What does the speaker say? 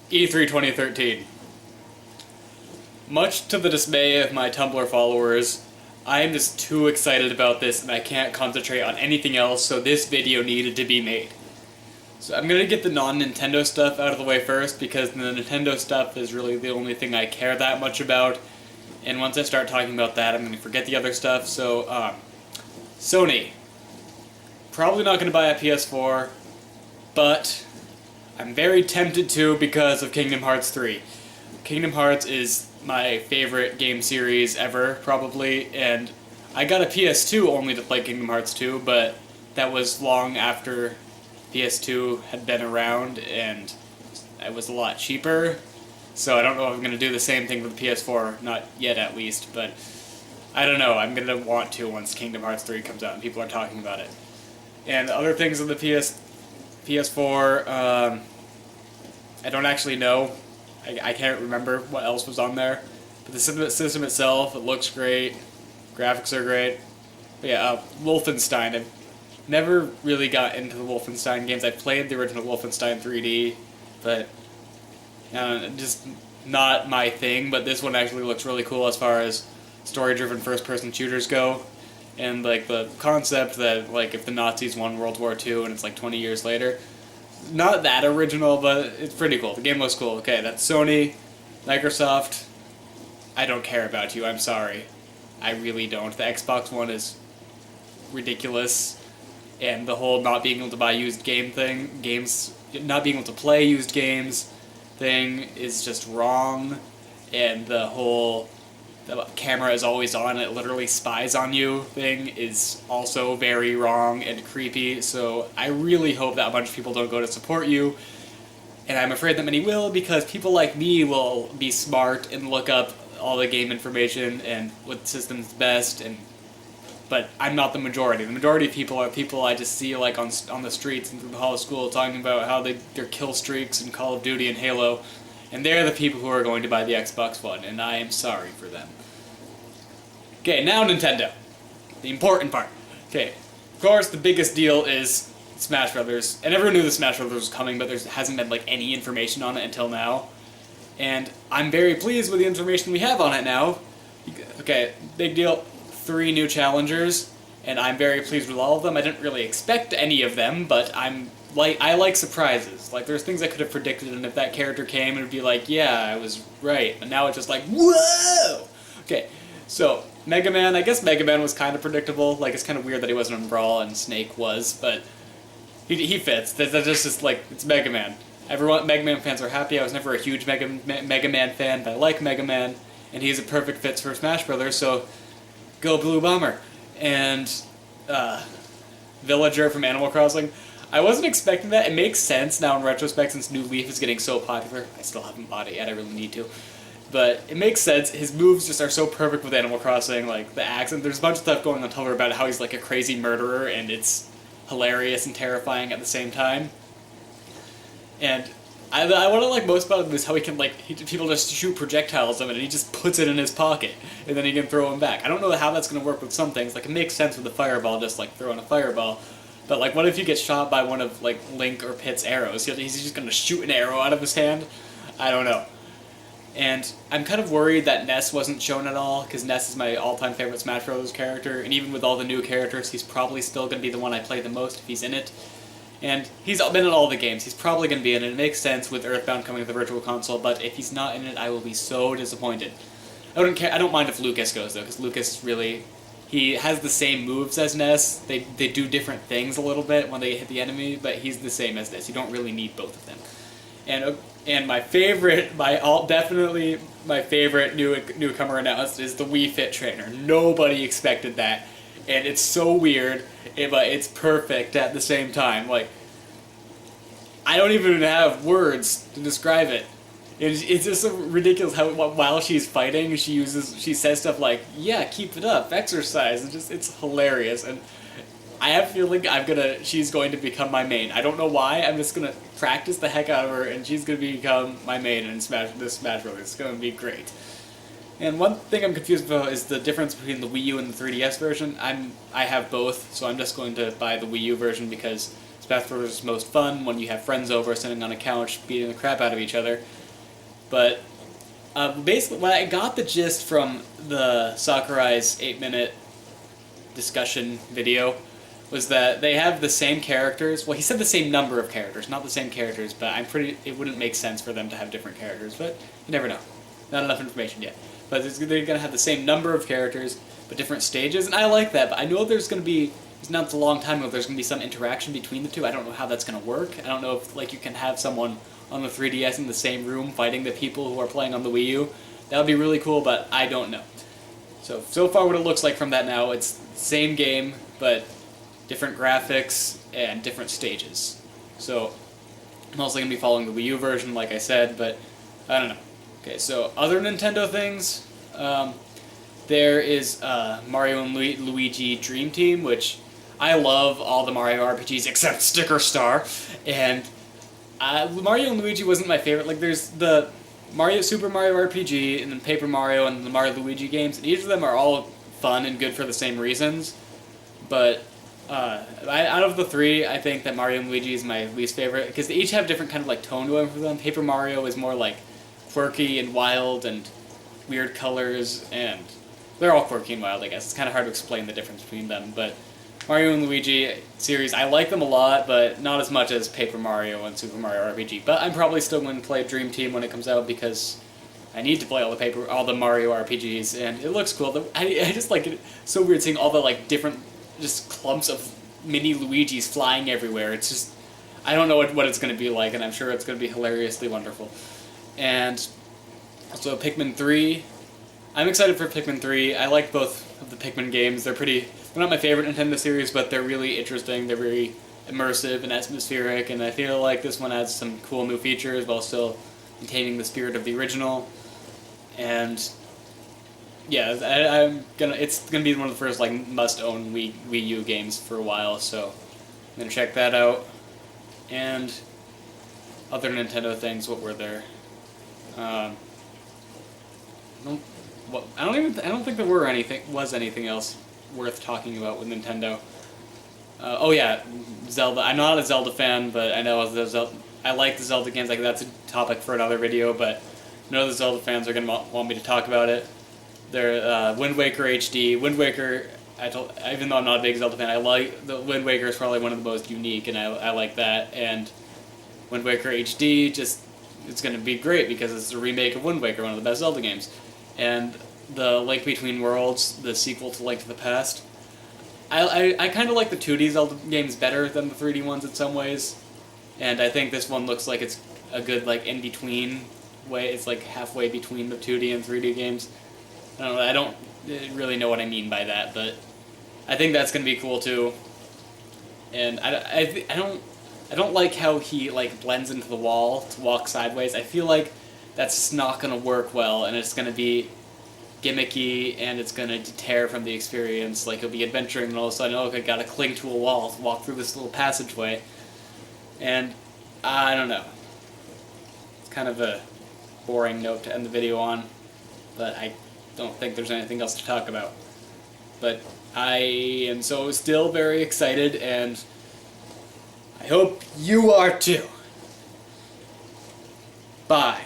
E3 2013. Much to the dismay of my Tumblr followers, I am just too excited about this and I can't concentrate on anything else, so this video needed to be made. So I'm gonna get the non-Nintendo stuff out of the way first, because the Nintendo stuff is really the only thing I care that much about, and once I start talking about that, I'm gonna forget the other stuff. So, Sony. Probably not gonna buy a PS4, but I'm very tempted to because of Kingdom Hearts 3. Kingdom Hearts is my favorite game series ever, probably, and I got a PS2 only to play Kingdom Hearts 2, but that was long after PS2 had been around, and it was a lot cheaper, so I don't know if I'm going to do the same thing with the PS4, not yet at least, but I don't know, I'm going to want to once Kingdom Hearts 3 comes out and people are talking about it. And other things on the PS4, I don't actually know. I can't remember what else was on there. But the system itself, it looks great. Graphics are great. But yeah, Wolfenstein. I've never really got into the Wolfenstein games. I played the original Wolfenstein 3D, but just not my thing. But this one actually looks really cool as far as story-driven first-person shooters go. And like the concept that like if the Nazis won World War II and it's like 20 years later. Not that original, but it's pretty cool. The game looks cool. Okay, that's Sony, Microsoft. I don't care about you, I'm sorry. I really don't. The Xbox One is ridiculous, and the whole not being able to buy used not being able to play used games thing is just wrong, and the whole the camera is always on, it literally spies on you thing is also very wrong and creepy, so I really hope that a bunch of people don't go to support you, and I'm afraid that many will, because people like me will be smart and look up all the game information and what system's best, but I'm not the majority. The majority of people are people I just see like on the streets and through the hall of school talking about how their kill streaks in Call of Duty and Halo, and they're the people who are going to buy the Xbox One, and I am sorry for them. Okay, now Nintendo. The important part. Okay, of course the biggest deal is Smash Brothers, and everyone knew the Smash Brothers was coming, but there hasn't been like any information on it until now. And I'm very pleased with the information we have on it now. Okay, big deal. 3 new challengers, and I'm very pleased with all of them. I didn't really expect any of them, but I like surprises. Like, there's things I could have predicted, and if that character came, it would be like, yeah, I was right. And now it's just like, whoa! Okay, so, Mega Man, I guess Mega Man was kind of predictable. Like, it's kind of weird that he wasn't in Brawl and Snake was, but he fits. That's just like, it's Mega Man. Mega Man fans are happy. I was never a huge Mega Man fan, but I like Mega Man, and he's a perfect fit for Smash Brothers, so go Blue Bomber. And Villager from Animal Crossing. I wasn't expecting that. It makes sense now in retrospect since New Leaf is getting so popular. I still haven't bought it yet, I really need to. But it makes sense. His moves just are so perfect with Animal Crossing, like the accent. There's a bunch of stuff going on Tumblr about how he's like a crazy murderer, and it's hilarious and terrifying at the same time. And what I like most about him is how he can, like, people just shoot projectiles at him and he just puts it in his pocket, and then he can throw them back. I don't know how that's going to work with some things. Like, it makes sense with the fireball, just, like, throwing a fireball. But, like, what if you get shot by one of, like, Link or Pit's arrows? He's just going to shoot an arrow out of his hand? I don't know. And I'm kind of worried that Ness wasn't shown at all, because Ness is my all-time favorite Smash Bros. Character, and even with all the new characters, he's probably still going to be the one I play the most if he's in it. And he's been in all the games. He's probably going to be in it. It makes sense with Earthbound coming to the Virtual Console, but if he's not in it, I will be so disappointed. I don't mind if Lucas goes, though, because Lucas really... He has the same moves as Ness. They do different things a little bit when they hit the enemy, but he's the same as Ness. You don't really need both of them. And my favorite, definitely my favorite newcomer announced is the Wii Fit Trainer. Nobody expected that. And it's so weird, but it's perfect at the same time. Like, I don't even have words to describe it. It's just so ridiculous how while she's fighting, she says stuff like, "Yeah, keep it up, exercise." It's hilarious, and I have a feeling she's going to become my main. I don't know why. I'm just gonna practice the heck out of her, and she's gonna become my main in Smash Bros. It's gonna be great. And one thing I'm confused about is the difference between the Wii U and the 3DS version. I have both, so I'm just going to buy the Wii U version because Smash Bros. Is most fun when you have friends over sitting on a couch beating the crap out of each other. But basically, what I got the gist from the Sakurai's 8-minute discussion video was that they have the same characters. Well, he said the same number of characters, not the same characters, but it wouldn't make sense for them to have different characters, but you never know. Not enough information yet. But they're going to have the same number of characters, but different stages, and I like that, but I know there's going to be, it's not a long time ago, there's going to be some interaction between the two. I don't know how that's going to work. I don't know if, like, you can have someone on the 3DS in the same room fighting the people who are playing on the Wii U. That would be really cool, but I don't know. So far what it looks like from that now, it's the same game, but different graphics and different stages. So I'm also going to be following the Wii U version, like I said, but I don't know. Okay, so other Nintendo things, there is Mario and Luigi Dream Team, which I love all the Mario RPGs except Sticker Star, and Mario and Luigi wasn't my favorite. Like, there's the Super Mario RPG, and then Paper Mario, and the Mario Luigi games, and each of them are all fun and good for the same reasons, but out of the three, I think that Mario and Luigi is my least favorite, because they each have different kind of like tone to them for them. Paper Mario is more like quirky and wild and weird colors, and they're all quirky and wild, I guess. It's kind of hard to explain the difference between them, but Mario and Luigi series, I like them a lot, but not as much as Paper Mario and Super Mario RPG. But I'm probably still going to play Dream Team when it comes out, because I need to play all the Mario RPGs, and it looks cool. I just like it. It's so weird seeing all the like different just clumps of mini Luigis flying everywhere. It's just, I don't know what it's going to be like, and I'm sure it's going to be hilariously wonderful. And also Pikmin 3. I'm excited for Pikmin 3. I like both of the Pikmin games. They're not my favorite Nintendo series, but they're really interesting. They're very immersive and atmospheric, and I feel like this one adds some cool new features while still maintaining the spirit of the original. And yeah, it's gonna be one of the first like must-own Wii U games for a while, so I'm gonna check that out. And other Nintendo things, what were there? I don't think there was anything else worth talking about with Nintendo. Oh yeah, Zelda. I'm not a Zelda fan, but I know I like the Zelda games. Like, that's a topic for another video, but I know the Zelda fans are gonna want me to talk about it. They're Wind Waker HD. Wind Waker, even though I'm not a big Zelda fan, I like the Wind Waker is probably one of the most unique, and I like that. And Wind Waker HD it's going to be great because it's a remake of Wind Waker, one of the best Zelda games. And the Link Between Worlds, the sequel to Link to the Past, I kind of like the 2D Zelda games better than the 3D ones in some ways. And I think this one looks like it's a good like in-between way. It's like halfway between the 2D and 3D games. I don't really know what I mean by that, but I think that's going to be cool too. And I don't like how he like blends into the wall to walk sideways. I feel like that's just not going to work well, and it's going to be gimmicky, and it's going to deter from the experience. Like, you'll be adventuring, and all of a sudden, I got to cling to a wall to walk through this little passageway. And I don't know. It's kind of a boring note to end the video on, but I don't think there's anything else to talk about. But I am still very excited, and I hope you are too. Bye.